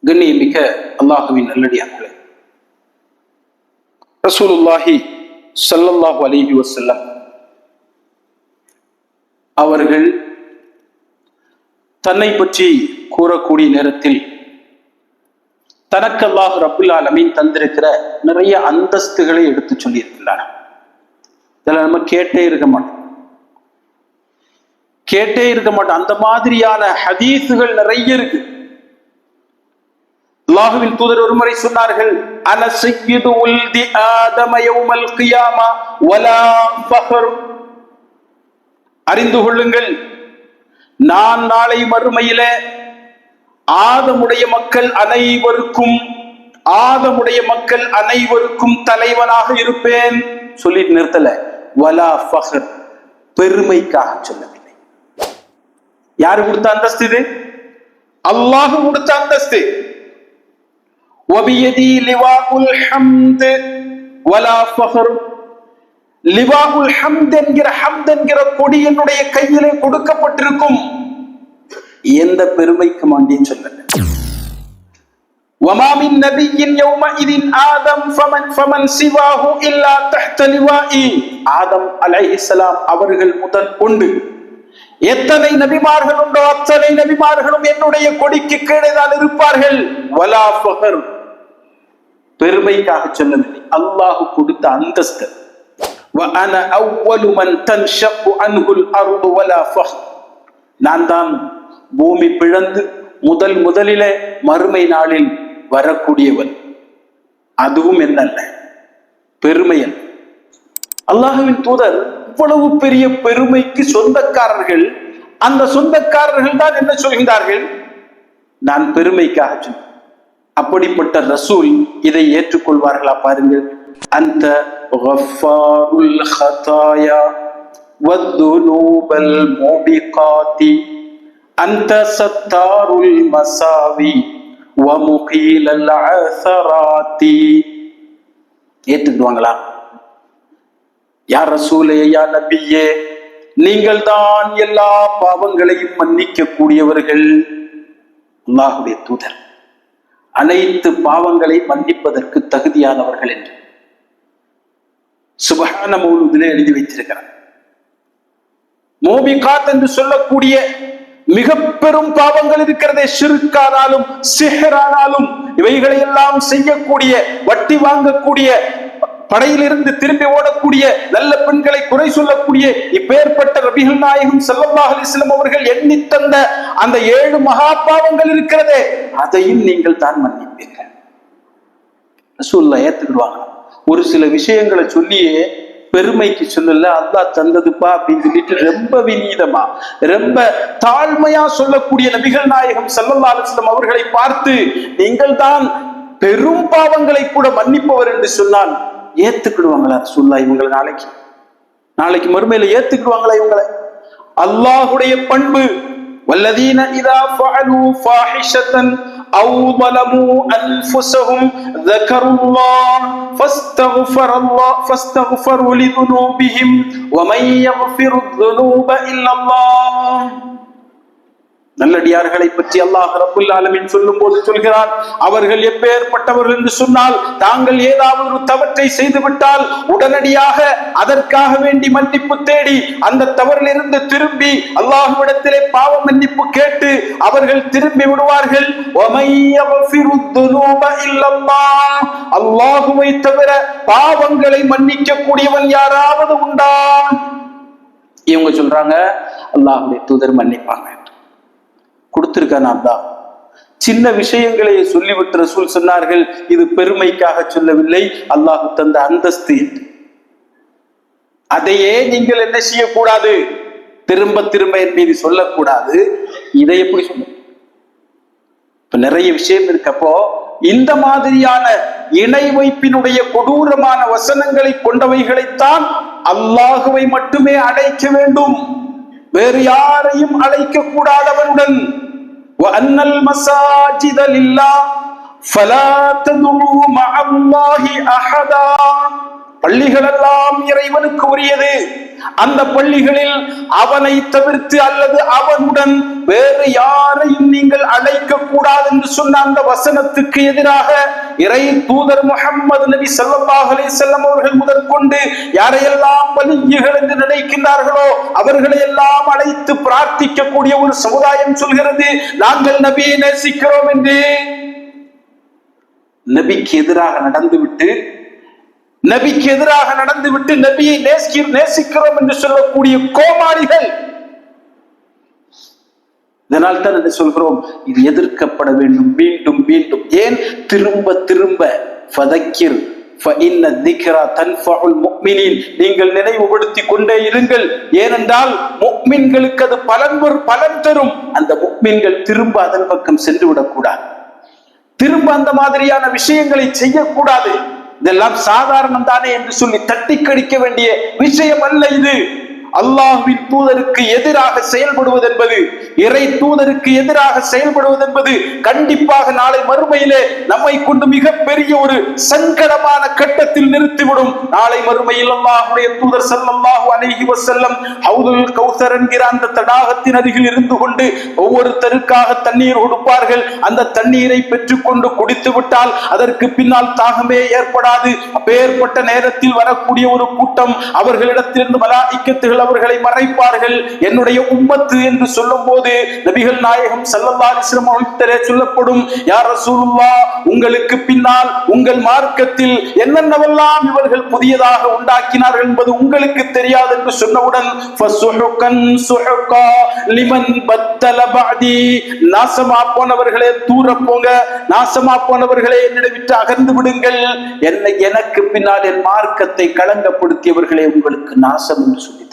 கண்ணியமிக்க அல்லாஹுவின் நல்லடியார்களே, ரசூலுல்லாஹி ஸல்லல்லாஹு அலைஹி வஸல்லம் அவர்கள் தன்னை பற்றி கூறக்கூடிய நேரத்தில் தனக்கு அல்லாஹ் ரப்புல் ஆலமீன் தந்திருக்கிற நிறைய அந்தஸ்துகளை எடுத்து சொல்லியிருக்கிறார். இதெல்லாம் நம்ம கேட்டே இருக்க மாட்டோம். அந்த மாதிரியான ஹதீஸுகள் நிறைய இருக்கு. அல்லாஹ்வின் தூதர் ஒருமுறை சொன்னார்கள், அன சய்யிது உல்தி ஆதம யௌமல் கியாமா வலா ஃபஹர். அறிந்து கொள்ளுங்கள், நான் நாளை மறுமையிலே ஆதமுடைய மக்கள் அனைவருக்கும் தலைவனாக இருப்பேன். சொல்லிட்டு நிறுத்தல, வலா ஃபஹர், பெருமைக்காக சொல்லவில்லை. யாரு கொடுத்த அந்தஸ்து இது? அல்லாஹ் கொடுத்த அந்தஸ்து. வபியதி லிவாஉல் ஹம்த் வலா ஃபஹர். லிவாஉல் ஹம்த் என்கிற கொடி என்னுடைய கையிலே கொடுக்கப்பட்டிருக்கும். எந்த பெருமைக்கு மாண்டின்னு சொல்லல. வமா மின் நபிய்யின் யௌமஇதின் ஆதம் ஃபமன் சிவாஹு இல்லா தஹ்த லிவாஇ. ஆதம் அலைஹிஸ்ஸலாம் அவர்கள் முதல் கொண்டு எத்தனை நபிமார்கள் உண்டோ அத்தனை நபிமார்களும் என்னுடைய கொடிக்கு கீழே தான் இருப்பார்கள். வலா ஃபஹர், பெருமைக்காக சொல்லவில்லை, அல்லாஹ் கொடுத்த அந்தஸ்து. வஅன அவ்வலு மன் தன்ஷக்கு அன்ஹுல் அர்து வலா ஃபஹர், நான் தான் பூமி பிளந்து முதலிலே மறுமை நாளில் வரக்கூடியவன். அதுவும் என்னல்ல, பெருமையல். அல்லாஹ்வின் தூதர் இவ்வளவு பெரிய பெருமைக்கு சொந்தக்காரர்கள். அந்த சொந்தக்காரர்கள் தான் என்ன சொல்கிறார்கள்? நான் பெருமைக்காக சொன்னேன். அப்படிப்பட்ட ரசூல் இதை ஏற்றுக்கொள்வார்களா? பாருங்கள், அந்த கஃபாருல் ஹதாயா வத்துனூபல் முபிகாதி அந்த சத்தாருல் மசாவி வமுகீலல் அஸராத்தி. ஏற்றுக்குவாங்களா? யா ரசூலே, யா நபியே, நீங்கள் தான் எல்லா பாவங்களையும் மன்னிக்க கூடியவர்கள். அல்லாஹ்வுடைய தூதர் அனைத்து பாவங்களை மன்னிப்பதற்கு தகுதியானவர்கள் என்று சுப்ஹான மௌலூதிலே எழுதி வைத்திருக்கிறார். மோபிகாத் என்று சொல்லக்கூடிய மிக பெரும் பாவங்கள் இருக்கிறதே, ஷிர்கானாலும் சிஹ்ரானாலும் இவைகளை எல்லாம் செய்யக்கூடிய, வட்டி வாங்கக்கூடிய, படையிலிருந்து திரும்பி ஓடக்கூடிய, நல்ல பெண்களை குறை சொல்லக்கூடிய இப்பேற்பட்ட நபிகள் நாயகம் ஸல்லல்லாஹு அலைஹி வஸல்லம் அவர்கள் எண்ணி தந்த அந்த 7 மகா பாவங்கள் இருக்கிறதே, அதையும் நீங்கள் தான் மன்னிப்பீர்கள். ரசூலுல்லாஹ் ஏத்துக்கிடுவாங்க. ஒரு சில விஷயங்களை சொல்லியே பெருமைக்கு சொல்லல, அல்லாஹ் தந்ததுப்பா அப்படின்னு சொல்லிட்டு ரொம்ப விநீதமா, ரொம்ப தாழ்மையா சொல்லக்கூடிய நபிகள் நாயகம் ஸல்லல்லாஹு அலைஹி வஸல்லம் அவர்களை பார்த்து நீங்கள் தான் பெரும் பாவங்களை கூட மன்னிப்பவர் என்று சொன்னால் ஏத்துக்கிடுவாங்களா ரசூலுல்லாஹ்? இவங்களை நாளைக்கு மறுமையில ஏத்துக்கிடுவாங்களா இவங்களை? அல்லாஹ்வுடைய பண்பு, வல்லதீன இதா ஃபஅலு ஃபாஹிஷத்தன் أو ظلموا أنفسهم ذكروا الله فاستغفروا لذنوبهم ومن يغفر الذنوب إلا الله. நல்லடியார்களை பற்றி அல்லாஹ் ரப்புல் ஆலமீன் சொல்லும் போது சொல்கிறார், அவர்கள் எப்பேற்பட்டவர்கள் என்று சொன்னால், தாங்கள் ஏதாவது ஒரு தவற்றை செய்துவிட்டால் உடனடியாக அதற்காக வேண்டி மன்னிப்பு தேடி அந்த தவறிலிருந்து திரும்பி அல்லாஹ்விடத்திலே பாவ மன்னிப்பு கேட்டு அவர்கள் திரும்பி விடுவார்கள். அல்லாஹுவை தவிர பாவங்களை மன்னிக்க கூடியவன் யாராவது உண்டா? இவங்க சொல்றாங்க அல்லாஹ்வுடைய தூதர் மன்னிப்பாங்க. கொடுத்திருக்கான் அல்லாஹ். சின்ன விஷயங்களை சொல்லிவிட்டு ரசூல் சொன்னார்கள், இது பெருமைக்காக சொல்லவில்லை, அல்லாஹ் தந்த அந்தஸ்து என்று. அதையே நீங்கள் என்ன செய்யக்கூடாது? திரும்ப என் மீது சொல்லக்கூடாது. இதை எப்படி சொல்ல? இப்ப நிறைய விஷயம் இருக்கப்போ இந்த மாதிரியான இணை வைப்பினுடைய கொடூரமான வசனங்களை கொண்டவைகளைத்தான் அல்லாஹுவை மட்டுமே அழைக்க வேண்டும், வேறு யாரையும் அழைக்க கூடாதவனுடன். وَأَنَّ الْمَسَاجِدَ لِلَّهِ فَلَا تَدْعُوا مَعَ اللَّهِ أَحَدًا. பள்ளிகள் எல்லாம் இறைவனுக்கு உரியது. அந்த பள்ளிகளில் அவனை தவிர்த்து அல்லது அவனுடன் வேறு யாரையும் நீங்கள் அழைக்க கூடாது என்று சொன்ன அந்த வசனத்துக்கு எதிராக இறை தூதர் முஹம்மது நபி ஸல்லல்லாஹு அலைஹி வஸல்லம் அவர்கள் முதற்கொண்டு யாரையெல்லாம் வலியுகள் என்று நினைக்கின்றார்களோ அவர்களை எல்லாம் அழைத்து பிரார்த்திக்க கூடிய ஒரு சமுதாயம் சொல்கிறது, நாங்கள் நபியை நேசிக்கிறோம் என்று. நபிக்கு எதிராக நடந்துவிட்டு நபியை நேசிக்கிறோம் என்று சொல்லக்கூடிய கோமாளிகள். இதனால் தான் என்ன சொல்கிறோம், இது எதிர்க்கப்பட வேண்டும். மீண்டும் மீண்டும் ஏன் திரும்ப ஃபதக்கிர் ஃபஇன்ன ذிக்ரா தன்ஃபஉல் முஃமினீன், நீங்கள் நினைவுபடுத்தி கொண்டே இருங்கள். ஏனென்றால் முஃமின்களுக்கு அது பலன் தரும். அந்த முஃமின்கள் திரும்ப அதன் பக்கம் சென்று விடக்கூடாது, திரும்ப அந்த மாதிரியான விஷயங்களை செய்யக்கூடாது. இதெல்லாம் சாதாரணம் தானே என்று சொல்லி தட்டி கழிக்க வேண்டிய விஷயம் அல்ல இது. அல்லாஹ்வின் தூதருக்கு எதிராக செயல்படுவது என்பது, இறை தூதருக்கு எதிராக செயல்படுவது என்பது கண்டிப்பாக நாளை மறுமையிலே நம்மை கொண்டு மிகப்பெரிய ஒரு சங்கடமான கட்டத்தில் நிறுத்திவிடும். நாளை மறுமையில் அல்லாஹ்வுடைய தூதர் ஸல்லல்லாஹு அலைஹி வஸல்லம் ஹவுதுல் கௌசர் என்கிற அந்த தடாகத்தின் அருகில் இருந்து கொண்டு ஒவ்வொருத்தருக்காக தண்ணீர் கொடுப்பார்கள். அந்த தண்ணீரை பெற்றுக்கொண்டு குடித்து விட்டால் அதற்கு பின்னால் தாகமே ஏற்படாது. அப்பேற்பட்ட நேரத்தில் வரக்கூடிய ஒரு கூட்டம், அவர்களிடத்திலிருந்து மலாயிக்கத்துகள் அவர்களை மறைப்பார்கள். என்னுடைய உம்மத்து என்று சொல்லும் போது நபிகள் நாயகம் ஸல்லல்லாஹு அலைஹி வஸல்லம் அவர்களே சொல்லப்படும், யா ரசூலுல்லாஹ், உங்களுக்கு பின்னால் உங்கள் மார்க்கத்தில் என்னென்னவெல்லாம் இவர்கள் புதியதாக உண்டாக்கினார்கள் என்பது உங்களுக்கு தெரியாது என்று சொன்னவுடன் ஃபசுஹுகன் சுஹுகா லிமன் பத்தல பஅதி, நாசமா போனவர்களே தூர போங்க, நாசமா போனவர்களே என்னை விட்டு அகன்று விடுங்கள், எனக்கு பின்னால் என் மார்க்கத்தை களங்கப்படுத்தியவர்களே உங்களுக்கு நாசம் என்று சொல்லி